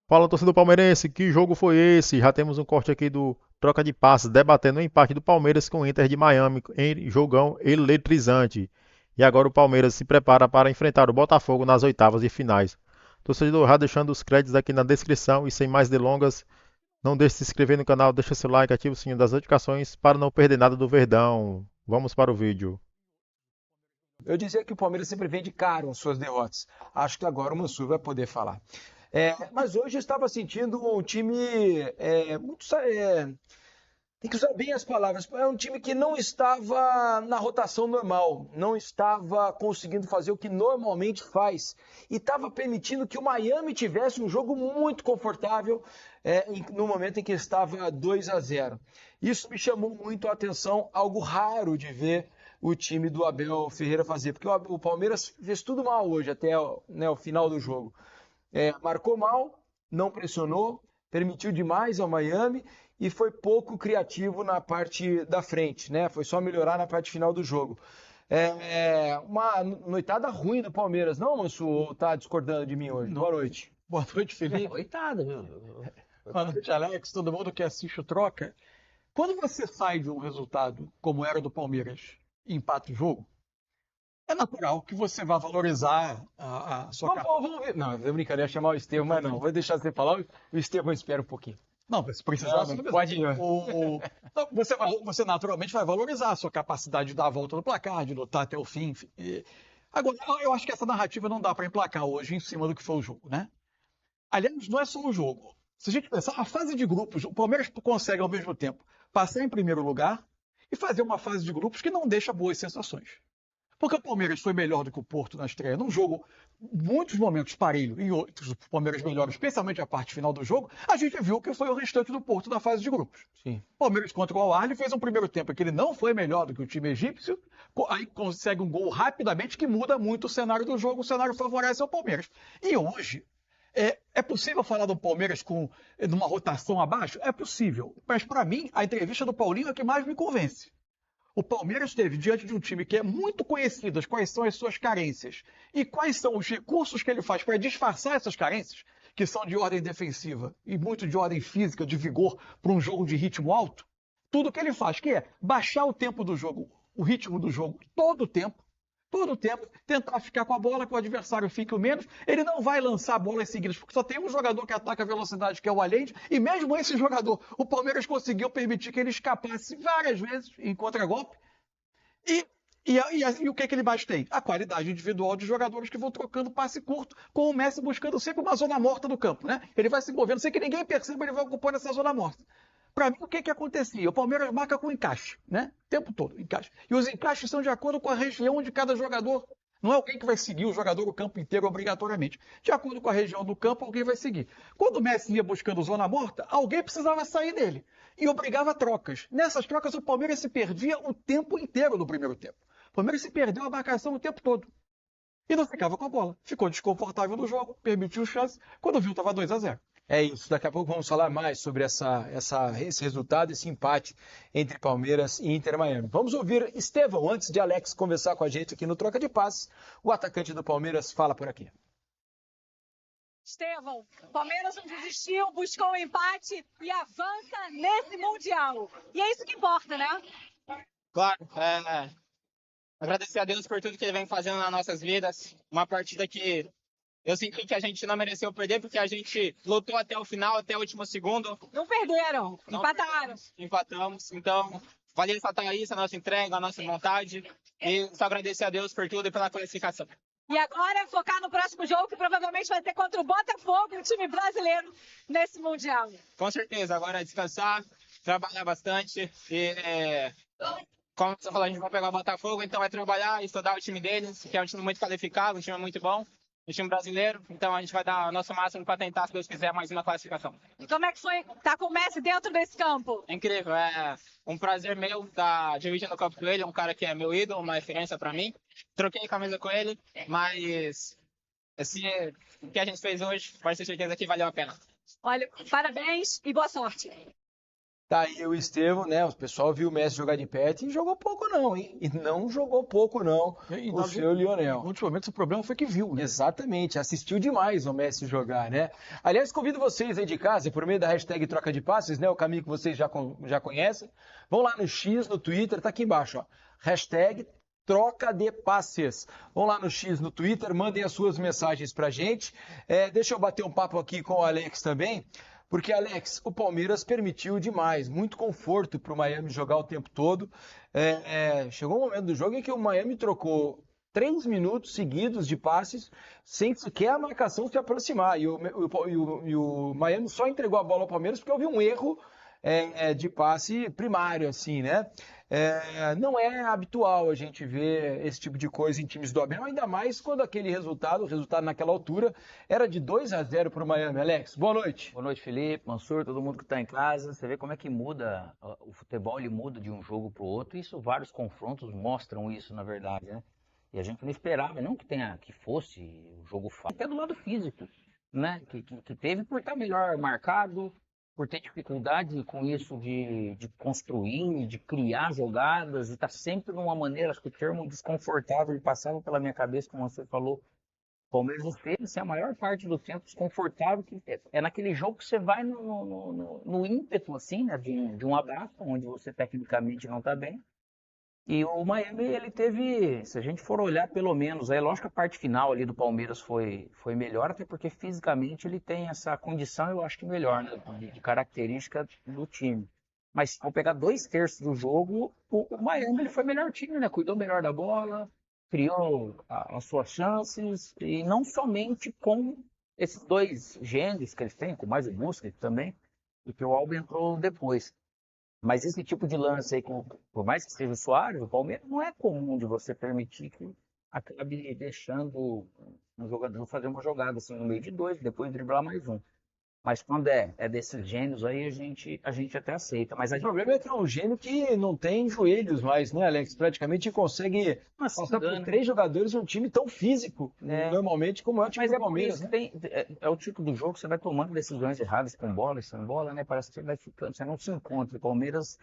Fala, torcedor palmeirense, que jogo foi esse? Já temos um corte aqui do Troca de Passes, debatendo o empate do Palmeiras com o Inter de Miami em jogão eletrizante. E agora o Palmeiras se prepara para enfrentar o Botafogo nas oitavas de finais. Torcedor, já deixando os créditos aqui na descrição e sem mais delongas, não deixe de se inscrever no canal, deixa seu like, ativa o sininho das notificações para não perder nada do Verdão. Vamos para o vídeo. Eu dizia que o Palmeiras sempre vende caro as suas derrotas. Acho que agora o Mansur vai poder falar. Mas hoje eu estava sentindo um time tem que usar bem as palavras. É um time que não estava na rotação normal, não estava conseguindo fazer o que normalmente faz e estava permitindo que o Miami tivesse um jogo muito confortável no momento em que estava 2-0. Isso me chamou muito a atenção, algo raro de ver o time do Abel Ferreira fazer, porque o Palmeiras fez tudo mal hoje até o final do jogo. Marcou mal, não pressionou, permitiu demais ao Miami e foi pouco criativo na parte da frente, né? Foi só melhorar na parte final do jogo. Uma noitada ruim do Palmeiras, não, Manso? Ou tá discordando de mim hoje? Não. Boa noite. Boa noite, Felipe. Coitado, viu? Boa noite, Alex. Todo mundo que assiste o Troca. Quando você sai de um resultado como era do Palmeiras e empata o jogo, é natural que você vá valorizar a sua Vamos ver. Não, eu brincadeira, ia chamar o Estevão, mas não. Vou deixar você falar. O Estevão espera um pouquinho. Não, se precisar, Não, pode ir. Não, você naturalmente vai valorizar a sua capacidade de dar a volta no placar, de lutar até o fim. Enfim. Agora, eu acho que essa narrativa não dá para emplacar hoje em cima do que foi o jogo, né? Aliás, não é só o jogo. Se a gente pensar, a fase de grupos, o Palmeiras consegue ao mesmo tempo passar em primeiro lugar e fazer uma fase de grupos que não deixa boas sensações. Porque o Palmeiras foi melhor do que o Porto na estreia, num jogo, muitos momentos parelho, em outros o Palmeiras melhor, especialmente a parte final do jogo, a gente viu que foi o restante do Porto na fase de grupos. Sim. O Palmeiras contra o Al-Ahly fez um primeiro tempo que ele não foi melhor do que o time egípcio, aí consegue um gol rapidamente que muda muito o cenário do jogo, o cenário favorece ao Palmeiras. E hoje, é possível falar do Palmeiras com numa rotação abaixo? É possível. Mas, para mim, a entrevista do Paulinho é a que mais me convence. O Palmeiras esteve diante de um time que é muito conhecido, quais são as suas carências e quais são os recursos que ele faz para disfarçar essas carências, que são de ordem defensiva e muito de ordem física, de vigor, para um jogo de ritmo alto. Tudo que ele faz, que é baixar o tempo do jogo, o ritmo do jogo, todo o tempo, tentar ficar com a bola, que o adversário fique o menos. Ele não vai lançar bolas seguidas, porque só tem um jogador que ataca a velocidade, que é o Allende, e mesmo esse jogador, o Palmeiras conseguiu permitir que ele escapasse várias vezes em contragolpe. E o que ele mais tem? A qualidade individual de jogadores que vão trocando passe curto, com o Messi buscando sempre uma zona morta do campo, né? Ele vai se movendo sem que ninguém perceba, ele vai ocupando essa zona morta. Para mim, o que acontecia? O Palmeiras marca com encaixe, né? O tempo todo, encaixe. E os encaixes são de acordo com a região de cada jogador. Não é alguém que vai seguir o jogador o campo inteiro obrigatoriamente. De acordo com a região do campo, alguém vai seguir. Quando o Messi ia buscando zona morta, alguém precisava sair dele. E obrigava trocas. Nessas trocas, o Palmeiras se perdia o tempo inteiro no primeiro tempo. O Palmeiras se perdeu a marcação o tempo todo. E não ficava com a bola. Ficou desconfortável no jogo, permitiu chance. Quando viu, estava 2-0. É isso, daqui a pouco vamos falar mais sobre esse resultado, esse empate entre Palmeiras e Inter Miami. Vamos ouvir Estevão, antes de Alex conversar com a gente aqui no Troca de Passes. O atacante do Palmeiras fala por aqui. Estevão, Palmeiras não desistiu, buscou o empate e avança nesse Mundial. E é isso que importa, né? Claro, agradecer a Deus por tudo que ele vem fazendo nas nossas vidas. Uma partida que eu senti que a gente não mereceu perder, porque a gente lutou até o final, até o último segundo. Não perderam, empataram. Empatamos. Então, valeu ressaltar isso, a nossa entrega, a nossa vontade. E só agradecer a Deus por tudo e pela classificação. E agora focar no próximo jogo, que provavelmente vai ter contra o Botafogo, o time brasileiro, nesse Mundial. Com certeza, agora é descansar, trabalhar bastante e, como você falou, a gente vai pegar o Botafogo, então vai trabalhar, estudar o time deles, que é um time muito qualificado, um time muito bom, um time brasileiro, então a gente vai dar o nosso máximo para tentar, se Deus quiser, mais uma classificação. E como é que foi estar com o Messi dentro desse campo? É incrível, é um prazer meu estar dividindo o campo com ele, um cara que é meu ídolo, uma referência para mim. Troquei camisa com ele, mas o que a gente fez hoje, pode ter certeza que valeu a pena. Olha, parabéns e boa sorte. Tá aí o Estevão, né? O pessoal viu o Messi jogar de pé e jogou pouco não, hein? E não jogou pouco não, o seu Em Lionel. muitos momentos o problema foi que viu, né? Exatamente, assistiu demais o Messi jogar, né? Aliás, convido vocês aí de casa, por meio da hashtag troca de passes, né? O caminho que vocês já conhecem. Vão lá no X, no Twitter, tá aqui embaixo, ó. Hashtag troca de passes. Vão lá no X, no Twitter, mandem as suas mensagens pra gente. Deixa eu bater um papo aqui com o Alex também. Porque, Alex, o Palmeiras permitiu demais, muito conforto para o Miami jogar o tempo todo. Chegou um momento do jogo em que o Miami trocou 3 minutos seguidos de passes, sem sequer a marcação se aproximar. E o Miami só entregou a bola ao Palmeiras porque houve um erro de passe primário, assim, né? Não é habitual a gente ver esse tipo de coisa em times do Abel, ainda mais quando o resultado naquela altura, era de 2-0 para o Miami. Alex, boa noite. Boa noite, Felipe, Mansur, todo mundo que está em casa. Você vê como é que muda, o futebol ele muda de um jogo para o outro. Isso, vários confrontos mostram isso, na verdade, né? E a gente não esperava, não que fosse o jogo fácil, até do lado físico, né? Que teve por estar melhor marcado, por ter dificuldade com isso de construir, de criar jogadas, e tá sempre numa maneira, acho que o termo desconfortável passava pela minha cabeça, como você falou. O Palmeiras esteve assim, a maior parte do tempo desconfortável, que é naquele jogo que você vai no ímpeto, assim, né, de um abraço, onde você tecnicamente não está bem. E o Miami, ele teve, se a gente for olhar pelo menos, é lógico que a parte final ali do Palmeiras foi melhor, até porque fisicamente ele tem essa condição, eu acho que melhor, né, de característica do time. Mas se for pegar 2/3 do jogo, o Miami ele foi melhor time, né? Cuidou melhor da bola, criou as suas chances, e não somente com esses dois gênios que eles têm, com mais o Busquets também, e que o Alba entrou depois. Mas esse tipo de lance aí, por mais que seja o Suárez, o Palmeiras, não é comum de você permitir que acabe deixando um jogador fazer uma jogada assim no meio de dois, depois driblar mais um. Mas quando é desses gênios aí, a gente até aceita. Mas O problema é que é um gênio que não tem joelhos mais, né, Alex? Praticamente consegue passar por 3 jogadores de um time tão físico, normalmente, como é o time do Palmeiras, né? É o tipo do jogo que você vai tomando decisões erradas com bola e sem bola, né? Parece que você vai ficando, você não se encontra. O Palmeiras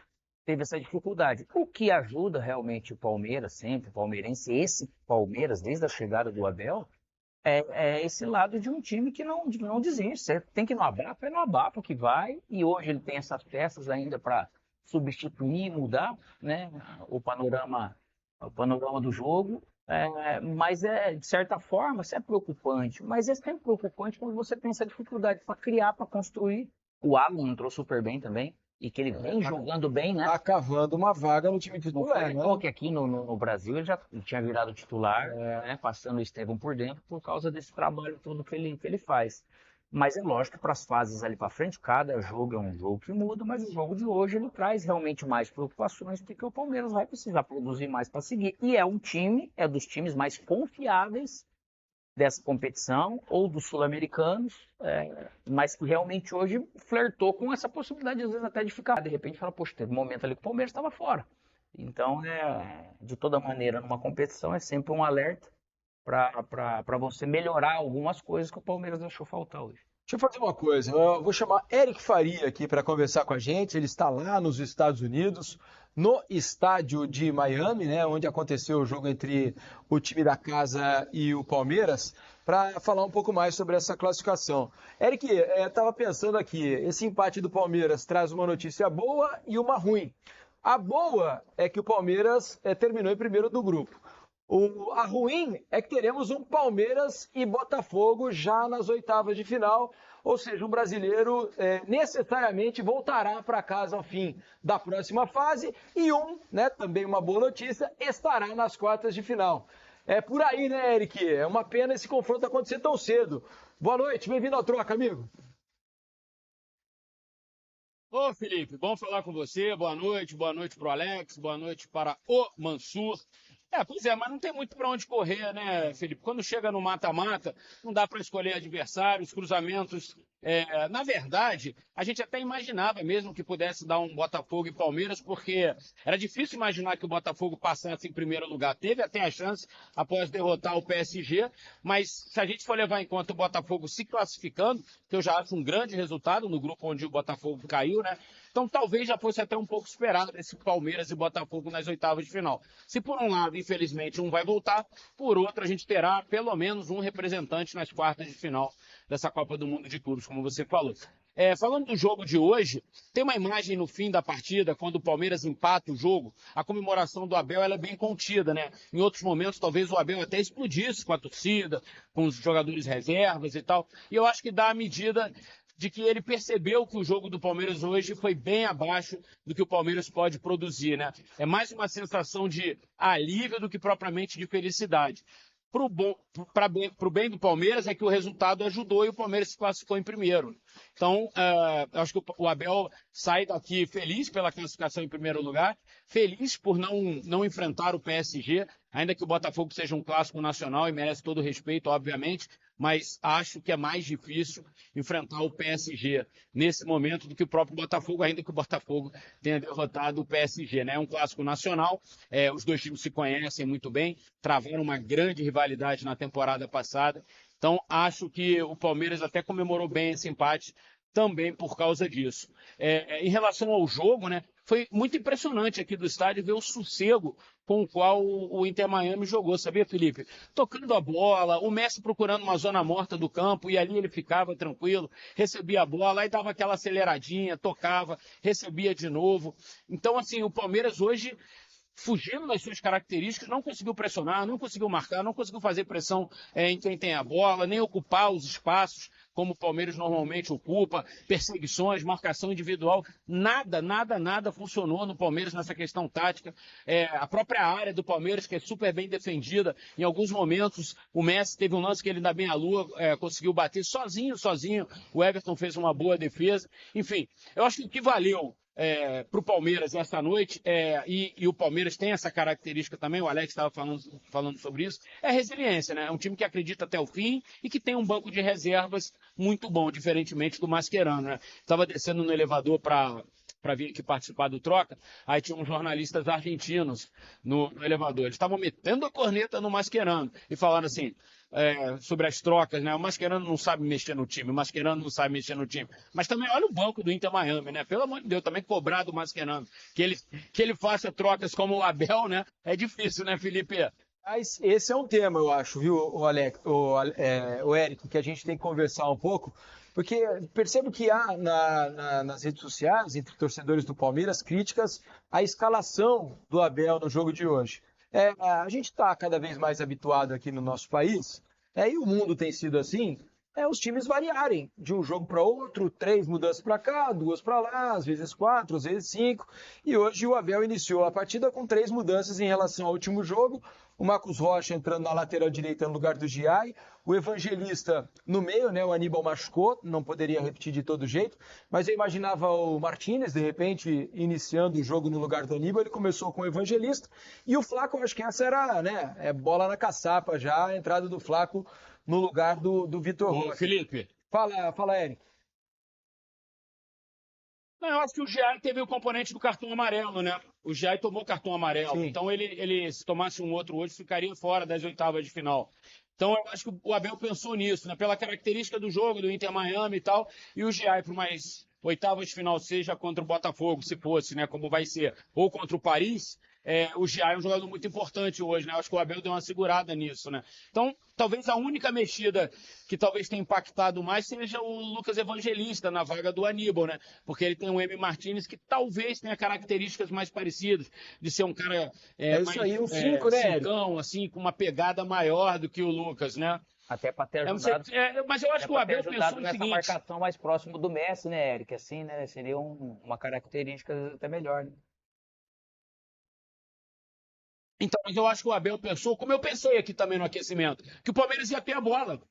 teve essa dificuldade. O que ajuda realmente o Palmeiras, sempre, o palmeirense, esse Palmeiras, desde a chegada do Abel, é esse lado de um time que não desiste. Você tem que ir no Abapo, é no Abapo que vai. E hoje ele tem essas peças ainda para substituir, mudar, né, o panorama do jogo. Mas de certa forma, isso é preocupante. Mas é sempre preocupante quando você tem essa dificuldade para criar, para construir. O Alan entrou super bem também. E que ele vem jogando bem, né? Tá cavando uma vaga no time titular, né? Que aqui no Brasil ele já tinha virado titular, né? Passando o Estevão por dentro por causa desse trabalho todo que ele faz. Mas é lógico que para as fases ali para frente, cada jogo é um jogo que muda, mas o jogo de hoje ele traz realmente mais preocupações, porque o Palmeiras vai precisar produzir mais para seguir. E é dos times mais confiáveis dessa competição, ou dos sul-americanos, mas que realmente hoje flertou com essa possibilidade, às vezes até de ficar, de repente fala, poxa, teve um momento ali que o Palmeiras estava fora. Então, de toda maneira, numa competição é sempre um alerta para você melhorar algumas coisas que o Palmeiras deixou faltar hoje. Deixa eu fazer uma coisa, eu vou chamar Eric Faria aqui para conversar com a gente, ele está lá nos Estados Unidos, no estádio de Miami, né, onde aconteceu o jogo entre o time da casa e o Palmeiras, para falar um pouco mais sobre essa classificação. Eric, estava pensando aqui, esse empate do Palmeiras traz uma notícia boa e uma ruim. A boa é que o Palmeiras terminou em primeiro do grupo. A ruim é que teremos um Palmeiras e Botafogo já nas oitavas de final, ou seja, um brasileiro necessariamente voltará para casa ao fim da próxima fase e também uma boa notícia, estará nas quartas de final. É por aí, né, Eric? É uma pena esse confronto acontecer tão cedo. Boa noite, bem-vindo ao Troca, amigo. Ô, Felipe, bom falar com você. Boa noite para o Alex, boa noite para o Mansur. Pois é, mas não tem muito para onde correr, né, Felipe? Quando chega no mata-mata, não dá para escolher adversários, cruzamentos Na verdade, a gente até imaginava mesmo que pudesse dar um Botafogo e Palmeiras, porque era difícil imaginar que o Botafogo passasse em primeiro lugar. Teve até a chance após derrotar o PSG, mas se a gente for levar em conta o Botafogo se classificando, que eu já acho um grande resultado no grupo onde o Botafogo caiu, né? Então talvez já fosse até um pouco esperado esse Palmeiras e Botafogo nas oitavas de final. Se por um lado, infelizmente, um vai voltar, por outro a gente terá pelo menos um representante nas quartas de final dessa Copa do Mundo de Clubes, como você falou. Falando do jogo de hoje, tem uma imagem no fim da partida, quando o Palmeiras empata o jogo, a comemoração do Abel ela é bem contida, né? Em outros momentos, talvez o Abel até explodisse com a torcida, com os jogadores reservas e tal. E eu acho que dá a medida de que ele percebeu que o jogo do Palmeiras hoje foi bem abaixo do que o Palmeiras pode produzir, né? É mais uma sensação de alívio do que propriamente de felicidade. Para o bem do Palmeiras é que o resultado ajudou e o Palmeiras se classificou em primeiro. Então, acho que o Abel sai daqui feliz pela classificação em primeiro lugar, feliz por não enfrentar o PSG, ainda que o Botafogo seja um clássico nacional e merece todo o respeito, obviamente, mas acho que é mais difícil enfrentar o PSG nesse momento do que o próprio Botafogo, ainda que o Botafogo tenha derrotado o PSG, né? É um clássico nacional, os dois times se conhecem muito bem, travaram uma grande rivalidade na temporada passada, então acho que o Palmeiras até comemorou bem esse empate também por causa disso. Em relação ao jogo, né, foi muito impressionante aqui do estádio ver o sossego com o qual o Inter Miami jogou, sabia, Felipe? Tocando a bola, o Messi procurando uma zona morta do campo e ali ele ficava tranquilo, recebia a bola, aí dava aquela aceleradinha, tocava, recebia de novo. Então, assim, o Palmeiras hoje, fugindo das suas características, não conseguiu pressionar, não conseguiu marcar, não conseguiu fazer pressão em quem tem a bola, nem ocupar os espaços como o Palmeiras normalmente ocupa, perseguições, marcação individual, nada funcionou no Palmeiras nessa questão tática. A própria área do Palmeiras, que é super bem defendida, em alguns momentos o Messi teve um lance que ele dá bem à lua, conseguiu bater sozinho, o Everton fez uma boa defesa, enfim, eu acho que o que valeu para o Palmeiras essa noite, e o Palmeiras tem essa característica também, o Alex estava falando sobre isso, é a resiliência, né? É um time que acredita até o fim e que tem um banco de reservas muito bom, diferentemente do Mascherano, né? Estava descendo no elevador para vir aqui participar do Troca, aí tinha uns jornalistas argentinos no elevador, eles estavam metendo a corneta no Mascherano e falando assim, sobre as trocas, né? O Mascherano não sabe mexer no time, mas também olha o banco do Inter Miami, né? Pelo amor de Deus, também cobrar do Mascherano, que ele faça trocas como o Abel, né? É difícil, né, Felipe? Mas esse é um tema, eu acho, viu, o Érico, que a gente tem que conversar um pouco, porque percebo que há nas redes sociais, entre torcedores do Palmeiras, críticas à escalação do Abel no jogo de hoje. A gente está cada vez mais habituado aqui no nosso país, e o mundo tem sido assim, os times variarem de um jogo para outro, 3 mudanças para cá, 2 para lá, às vezes 4, às vezes 5, e hoje o Abel iniciou a partida com 3 mudanças em relação ao último jogo, o Marcos Rocha entrando na lateral direita no lugar do Giai, o Evangelista no meio, né? O Aníbal machucou, não poderia repetir de todo jeito, mas eu imaginava o Martínez, de repente, iniciando o jogo no lugar do Aníbal, ele começou com o Evangelista, e o Flaco, acho que essa era, né, bola na caçapa já, a entrada do Flaco no lugar do Vitor Roque. Felipe. Fala, Érico. Não, eu acho que o Giai teve o componente do cartão amarelo, né? O Giai tomou cartão amarelo. Sim. Então ele, se tomasse um outro hoje, ficaria fora das oitavas de final. Então eu acho que o Abel pensou nisso, né? Pela característica do jogo, do Inter Miami e tal. E o Giai para mais oitavas de final, seja contra o Botafogo, se fosse, né? Como vai ser, ou contra o Paris, o Giai é um jogador muito importante hoje, né? Eu acho que o Abel deu uma segurada nisso, né? Então, talvez a única mexida que talvez tenha impactado mais seja o Lucas Evangelista na vaga do Aníbal, né? Porque ele tem o M. Martínez que talvez tenha características mais parecidas, de ser um cara isso aí, um 5, né? Cincão, assim, com uma pegada maior do que o Lucas, né? Até para ter ajudado. Mas eu acho que o Abel pensou no nessa seguinte... marcação mais próximo do Messi, né, Eric? Assim, né? Seria uma característica até melhor, né? Então, mas eu acho que o Abel pensou, como eu pensei aqui também no aquecimento, que o Palmeiras ia ter a bola.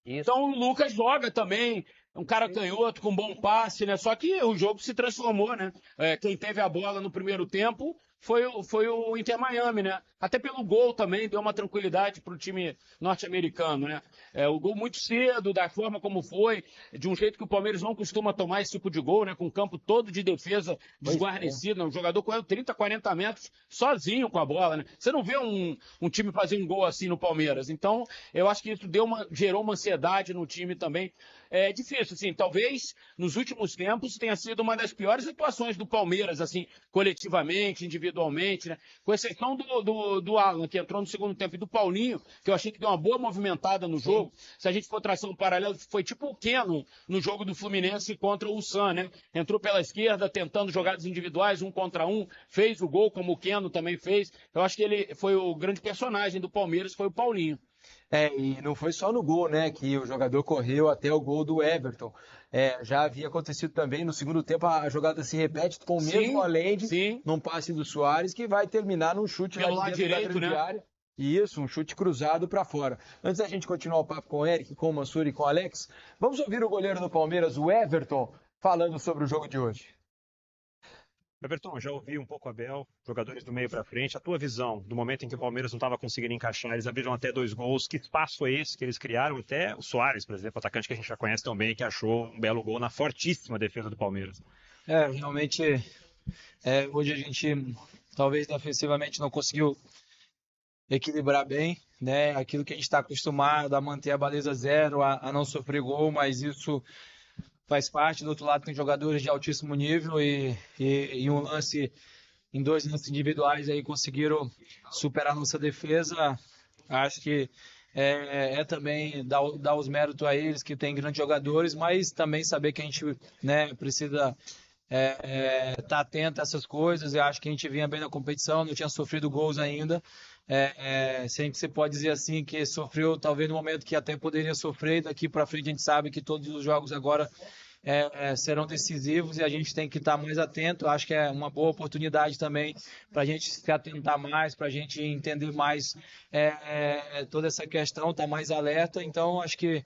Isso. Então o Lucas joga também, um cara canhoto, com bom passe, né? Só que o jogo se transformou, né? Quem teve a bola no primeiro tempo foi o Inter Miami, né? Até pelo gol também, deu uma tranquilidade para o time norte-americano, né? O gol muito cedo, da forma como foi, de um jeito que o Palmeiras não costuma tomar esse tipo de gol, né? Com o campo todo de defesa desguarnecido, né? Um jogador correndo 30, 40 metros sozinho com a bola, né? Você não vê um time fazer um gol assim no Palmeiras. Então, eu acho que isso gerou uma ansiedade no time também. É difícil, assim, talvez nos últimos tempos tenha sido uma das piores atuações do Palmeiras, assim, coletivamente, individualmente, né? Com exceção do Alan, que entrou no segundo tempo, e do Paulinho, que eu achei que deu uma boa movimentada no jogo. Se a gente for traçar um paralelo, foi tipo o Keno no jogo do Fluminense contra o San, né? Entrou pela esquerda, tentando jogadas individuais, 1 contra 1, fez o gol, como o Keno também fez. Eu acho que ele foi o grande personagem do Palmeiras, foi o Paulinho. E não foi só no gol, né, que o jogador correu até o gol do Everton. Já havia acontecido também no segundo tempo, a jogada se repete com o mesmo Allende, num passe do Soares, que vai terminar num chute pelo lá lado de dentro direito, da grande né? área. Isso, um chute cruzado para fora. Antes da gente continuar o papo com o Eric, com o Mansur e com o Alex, vamos ouvir o goleiro do Palmeiras, o Everton, falando sobre o jogo de hoje. Everton, já ouvi um pouco a Abel, jogadores do meio para frente. A tua visão do momento em que o Palmeiras não estava conseguindo encaixar, eles abriram até 2 gols. Que espaço foi esse que eles criaram? Até o Soares, por exemplo, atacante que a gente já conhece tão bem, que achou um belo gol na fortíssima defesa do Palmeiras. Realmente, hoje a gente talvez defensivamente não conseguiu equilibrar bem, né? Aquilo que a gente está acostumado a manter a baliza zero, a não sofrer gol, mas isso faz parte. Do outro lado tem jogadores de altíssimo nível e em 2 lances individuais aí conseguiram superar nossa defesa. Acho que também dar os méritos a eles, que tem grandes jogadores, mas também saber que a gente, né, precisa estar atento a essas coisas. Eu acho que a gente vinha bem na competição, não tinha sofrido gols ainda. Sempre você pode dizer assim que sofreu talvez no momento que até poderia sofrer. Daqui para frente a gente sabe que todos os jogos agora serão decisivos e a gente tem que estar mais atento. Acho que é uma boa oportunidade também para a gente se atentar mais, para a gente entender mais toda essa questão, estar mais alerta. Então acho que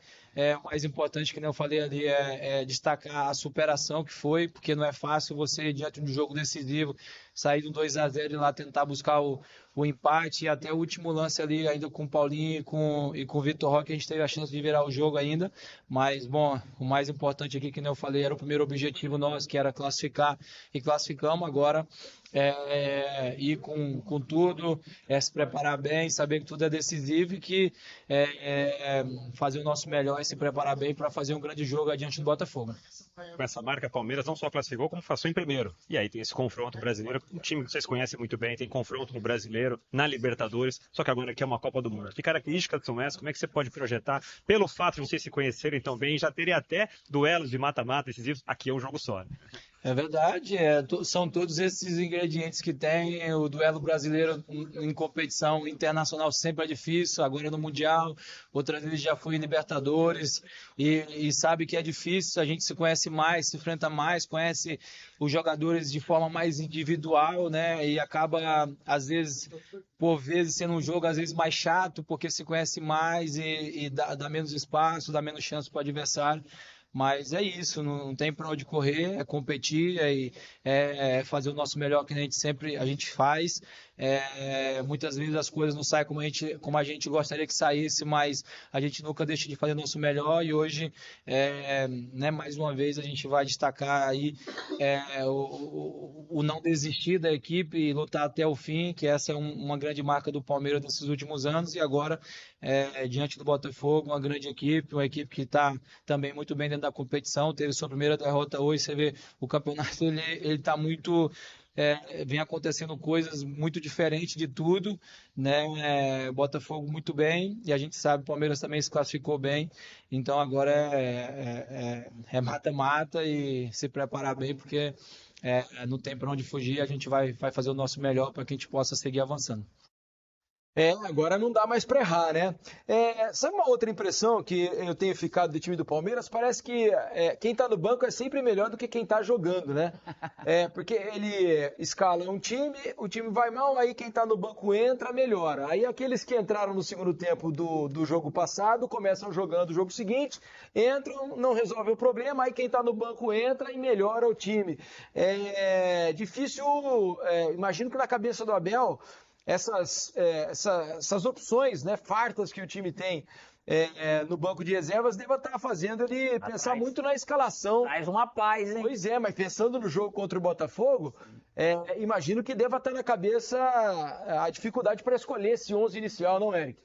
o mais importante, que nem eu falei ali, é destacar a superação que foi, porque não é fácil você, diante de um jogo decisivo, sair do 2-0 e lá tentar buscar o empate, e até o último lance ali, ainda com o Paulinho e com o Vitor Roque, a gente teve a chance de virar o jogo ainda. Mas, bom, o mais importante aqui, que nem eu falei, era o primeiro objetivo nosso, que era classificar, e classificamos. Agora ir com tudo, se preparar bem, saber que tudo é decisivo e que fazer o nosso melhor e se preparar bem para fazer um grande jogo adiante do Botafogo. Com essa marca, Palmeiras não só classificou, como passou em primeiro. E aí tem esse confronto brasileiro, um time que vocês conhecem muito bem, tem confronto no Brasileiro, na Libertadores, só que agora aqui é uma Copa do Mundo. Que características são essas? Como é que você pode projetar, pelo fato de vocês se conhecerem tão bem, já terem até duelos de mata-mata decisivos? Aqui é um jogo só, né? É verdade, são todos esses ingredientes que tem. O duelo brasileiro em competição internacional sempre é difícil, agora no Mundial, outras vezes já foi em Libertadores, e sabe que é difícil. A gente se conhece mais, se enfrenta mais, conhece os jogadores de forma mais individual, né? E acaba, às vezes, por vezes, sendo um jogo às vezes mais chato, porque se conhece mais e dá menos espaço, dá menos chance para o adversário. Mas é isso, não tem para onde correr, é competir, fazer o nosso melhor, que a gente faz. Muitas vezes as coisas não saem como a gente gostaria que saísse, mas a gente nunca deixa de fazer o nosso melhor. E hoje, mais uma vez, a gente vai destacar aí o não desistir da equipe e lutar até o fim, que essa é uma grande marca do Palmeiras nesses últimos anos. E agora, diante do Botafogo, uma grande equipe, uma equipe que está também muito bem dentro da competição, teve sua primeira derrota hoje. Você vê, o campeonato ele está muito... vem acontecendo coisas muito diferentes de tudo, né? Botafogo muito bem, e a gente sabe que o Palmeiras também se classificou bem. Então agora é mata-mata e se preparar bem, porque não tem para onde fugir. A gente vai fazer o nosso melhor para que a gente possa seguir avançando. Agora não dá mais para errar, né? Sabe uma outra impressão que eu tenho ficado do time do Palmeiras? Parece que quem está no banco é sempre melhor do que quem está jogando, né? Porque ele escala um time, o time vai mal, aí quem está no banco entra, melhora. Aí aqueles que entraram no segundo tempo do jogo passado começam jogando o jogo seguinte, entram, não resolvem o problema, aí quem está no banco entra e melhora o time. É difícil, imagino que na cabeça do Abel essas opções, né, fartas que o time tem no banco de reservas deva estar fazendo ele pensar muito na escalação. Traz uma paz, hein? Pois é, mas pensando no jogo contra o Botafogo, imagino que deva estar na cabeça a dificuldade para escolher esse 11 inicial, não, Eric?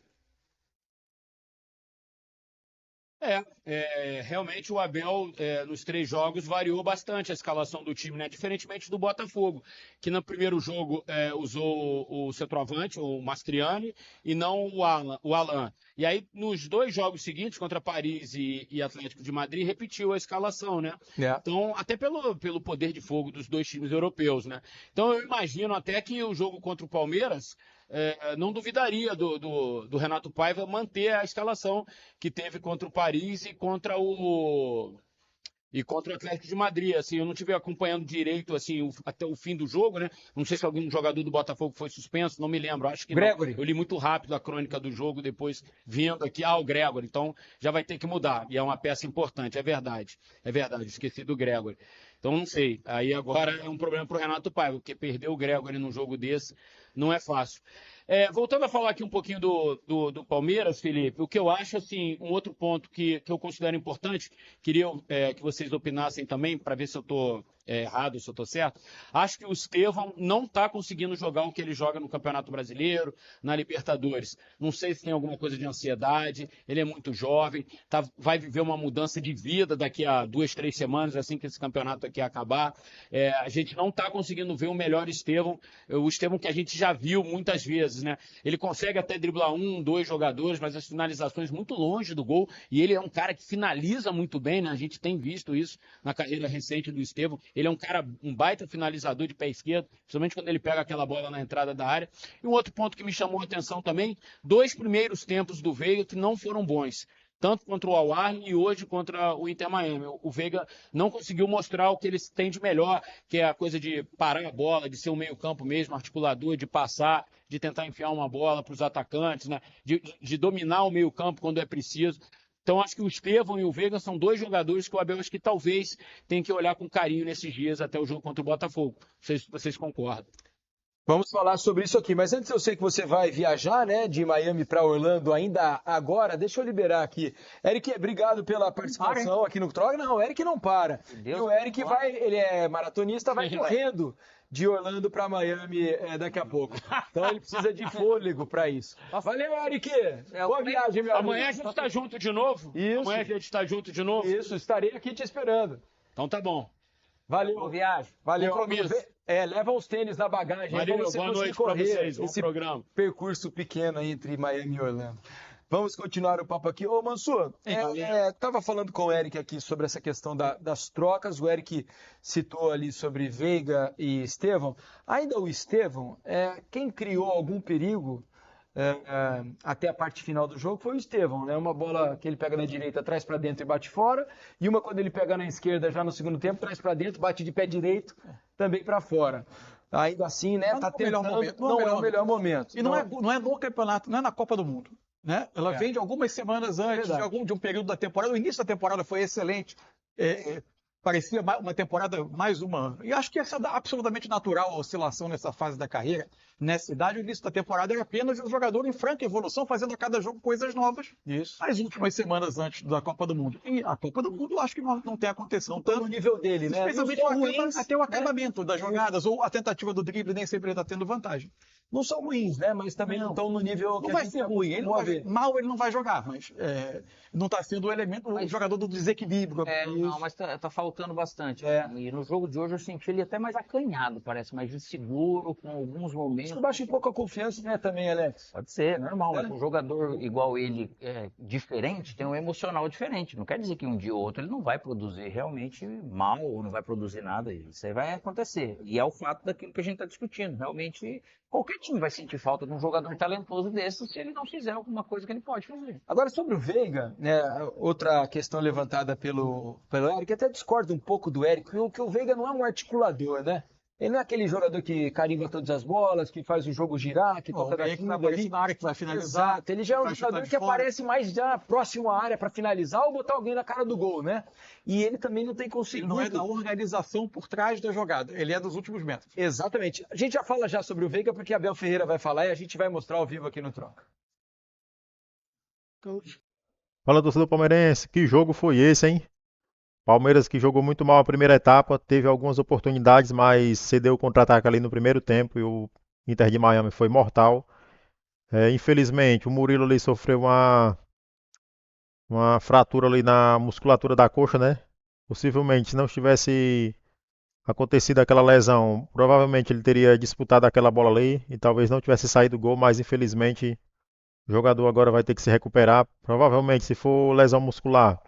Realmente o Abel, nos 3 jogos, variou bastante a escalação do time, né? Diferentemente do Botafogo, que no primeiro jogo usou o centroavante, o Mastriani, e não o Alan. E aí, nos 2 jogos seguintes, contra Paris e Atlético de Madrid, repetiu a escalação, né? Então, até pelo poder de fogo dos 2 times europeus, né? Então, eu imagino até que o jogo contra o Palmeiras, não duvidaria do Renato Paiva manter a escalação que teve contra o Paris e contra o Atlético de Madrid. Assim, eu não estive acompanhando direito assim, até o fim do jogo, né? Não sei se algum jogador do Botafogo foi suspenso, não me lembro. Acho que Gregory. Não. Eu li muito rápido a crônica do jogo, depois vindo aqui, o Gregory. Então já vai ter que mudar. E é uma peça importante, é verdade. Esqueci do Gregory. Então não sei. Aí agora é um problema para o Renato Paiva, porque perder o Gregory num jogo desse não é fácil. Voltando a falar aqui um pouquinho do Palmeiras, Felipe, o que eu acho, assim, um outro ponto que eu considero importante, queria que vocês opinassem também, para ver se eu estou errado, se eu estou certo. Acho que o Estevão não está conseguindo jogar o que ele joga no Campeonato Brasileiro, na Libertadores. Não sei se tem alguma coisa de ansiedade, ele é muito jovem, vai viver uma mudança de vida daqui a 2, 3 semanas, assim que esse campeonato aqui acabar. A gente não está conseguindo ver o melhor Estevão, o Estevão que a gente já viu muitas vezes, né? Ele consegue até driblar 1, 2 jogadores, mas as finalizações muito longe do gol, e ele é um cara que finaliza muito bem, né? A gente tem visto isso na carreira recente do Estevão. Ele é um baita finalizador de pé esquerdo, principalmente quando ele pega aquela bola na entrada da área. E um outro ponto que me chamou a atenção também, 2 primeiros tempos do Veiga que não foram bons. Tanto contra o Al-Ahly e hoje contra o Inter Miami. O Veiga não conseguiu mostrar o que ele tem de melhor, que é a coisa de parar a bola, de ser um meio-campo mesmo, articulador, de passar, de tentar enfiar uma bola para os atacantes, né? De dominar o meio-campo quando é preciso. Então, acho que o Estevão e o Veiga são 2 jogadores que o Abel acho que talvez tenha que olhar com carinho nesses dias até o jogo contra o Botafogo. Não sei se vocês concordam. Vamos falar sobre isso aqui, mas antes eu sei que você vai viajar, né, de Miami para Orlando ainda agora, deixa eu liberar aqui. Eric, obrigado pela participação aqui no Troca. Não, o Eric não para. E o Eric ele é maratonista, vai correndo de Orlando para Miami daqui a pouco. Então ele precisa de fôlego para isso. Valeu, Eric! Boa viagem, meu amigo. Amanhã a gente está junto de novo? Isso. Amanhã a gente está junto de novo? Isso, estarei aqui te esperando. Então tá bom. Valeu. Boa viagem. Valeu. Compromisso. Leva os tênis na bagagem. Valeu, boa noite para vocês. Bom esse programa. Percurso pequeno aí entre Miami e Orlando. Vamos continuar o papo aqui. Ô, Mansur, estava falando com o Eric aqui sobre essa questão das trocas. O Eric citou ali sobre Veiga e Estevão. Ainda o Estevão, quem criou algum perigo até a parte final do jogo foi o Estevão, né? Uma bola que ele pega na direita, traz para dentro e bate fora, e uma quando ele pega na esquerda já no segundo tempo, traz para dentro, bate de pé direito, também para fora. Ainda assim, né? Tá tentando, não é o melhor momento. E não é no campeonato, não é na Copa do Mundo, né? Ela vem de algumas semanas antes, de um período da temporada. O início da temporada foi excelente. Parecia uma temporada mais uma. E acho que essa é absolutamente natural a oscilação nessa fase da carreira. Nessa idade, o início da temporada era apenas um jogador em franca evolução, fazendo a cada jogo coisas novas. Isso. As últimas semanas antes da Copa do Mundo. E a Copa do Mundo, acho que não tem acontecido tanto. No nível dele, né? Especialmente até o acabamento das jogadas, ou a tentativa do drible, nem sempre ele está tendo vantagem. Não são ruins, né? Mas também não estão no nível que não vai ser ruim. Mal ele não vai jogar, mas não está sendo o elemento, o jogador do desequilíbrio. Não, mas tá faltando bastante. E no jogo de hoje eu senti ele até mais acanhado, parece, mais inseguro, com alguns momentos. Acho que baixa um pouco a confiança, né, também, Alex? Pode ser, normal. Mas um jogador igual ele, diferente, tem um emocional diferente. Não quer dizer que um dia ou outro ele não vai produzir realmente mal, ou não vai produzir nada. Isso aí vai acontecer. E é o fato daquilo que a gente está discutindo. Realmente Qualquer time vai sentir falta de um jogador talentoso desse se ele não fizer alguma coisa que ele pode fazer. Agora, sobre o Veiga, né, outra questão levantada pelo Eric, até discordo um pouco do Eric, que o Veiga não é um articulador, né? Ele não é aquele jogador que carimba todas as bolas, que faz o jogo girar, que toca Alguém que vai daquilo aparecer ali. na área que vai finalizar. Exato, ele já é um vai chutar jogador de que fora. aparece mais já próximo à área para finalizar ou botar alguém na cara do gol, né? E ele também não tem Ele conseguido. não é da organização por trás da jogada, ele é dos últimos metros. Exatamente. A gente já fala já sobre o Veiga porque Abel Ferreira vai falar e a gente vai mostrar ao vivo aqui no Troca. Fala, torcedor palmeirense, que jogo foi esse, hein? Palmeiras que jogou muito mal a primeira etapa, teve algumas oportunidades, mas cedeu o contra-ataque ali no primeiro tempo e o Inter de Miami foi mortal. Infelizmente, o Murilo ali sofreu uma fratura ali na musculatura da coxa, né? Possivelmente, se não tivesse acontecido aquela lesão, provavelmente ele teria disputado aquela bola ali e talvez não tivesse saído o gol, mas infelizmente o jogador agora vai ter que se recuperar. Provavelmente, se for lesão muscular,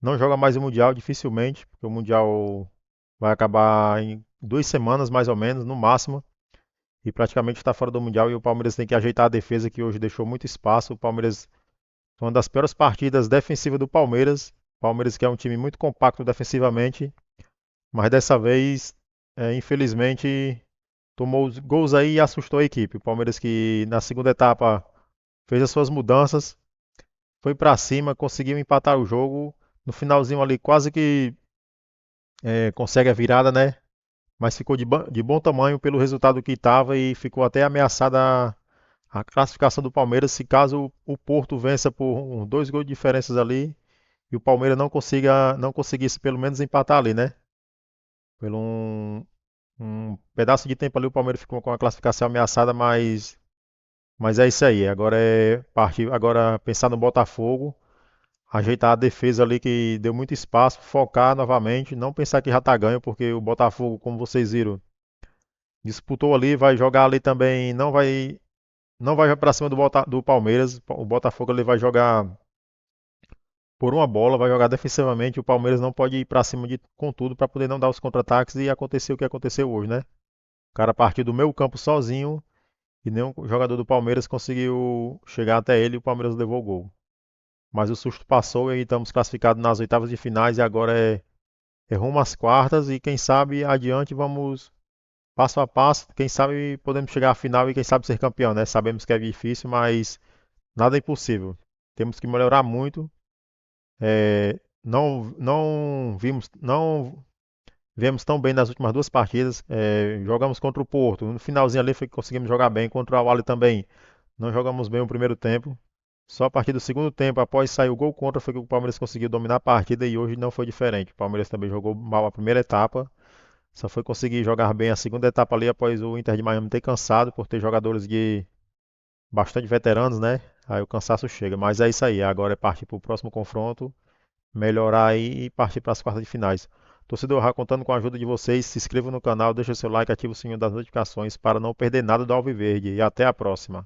não joga mais o Mundial, dificilmente, porque o Mundial vai acabar em 2 semanas, mais ou menos, no máximo. E praticamente está fora do Mundial e o Palmeiras tem que ajeitar a defesa que hoje deixou muito espaço. O Palmeiras foi uma das piores partidas defensivas do Palmeiras. Palmeiras que é um time muito compacto defensivamente, mas dessa vez, infelizmente, tomou os gols aí e assustou a equipe. O Palmeiras que na segunda etapa fez as suas mudanças, foi para cima, conseguiu empatar o jogo. No finalzinho ali quase que consegue a virada, né? Mas ficou de bom tamanho pelo resultado que estava e ficou até ameaçada a classificação do Palmeiras se caso o Porto vença por 2 gols de diferenças ali e o Palmeiras não conseguisse pelo menos empatar ali, né? Pelo um pedaço de tempo ali o Palmeiras ficou com a classificação ameaçada, mas é isso aí. Agora é partir, agora pensar no Botafogo, ajeitar a defesa ali que deu muito espaço, focar novamente, não pensar que já tá ganho, porque o Botafogo, como vocês viram, disputou ali, vai jogar ali também, não vai para cima do Palmeiras. O Botafogo ele vai jogar por uma bola, vai jogar defensivamente. O Palmeiras não pode ir para cima com tudo para poder não dar os contra-ataques e acontecer o que aconteceu hoje, né? O cara partiu do meio campo sozinho e nenhum jogador do Palmeiras conseguiu chegar até ele e o Palmeiras levou o gol. Mas o susto passou e estamos classificados nas oitavas de finais e agora é rumo às quartas e quem sabe adiante vamos passo a passo, quem sabe podemos chegar à final e quem sabe ser campeão, né? Sabemos que é difícil, mas nada é impossível. Temos que melhorar muito. Não vemos tão bem nas últimas 2 partidas. Jogamos contra o Porto. No finalzinho ali foi que conseguimos jogar bem. Contra o Al-Ahly também não jogamos bem o primeiro tempo. Só a partir do segundo tempo, após sair o gol contra, foi que o Palmeiras conseguiu dominar a partida e hoje não foi diferente. O Palmeiras também jogou mal a primeira etapa. Só foi conseguir jogar bem a segunda etapa ali após o Inter de Miami ter cansado por ter jogadores de bastante veteranos, né? Aí o cansaço chega. Mas é isso aí. Agora é partir para o próximo confronto, melhorar aí e partir para as quartas de finais. Torcedor, já contando com a ajuda de vocês, se inscreva no canal, deixa seu like, ativa o sininho das notificações para não perder nada do Alviverde. E até a próxima.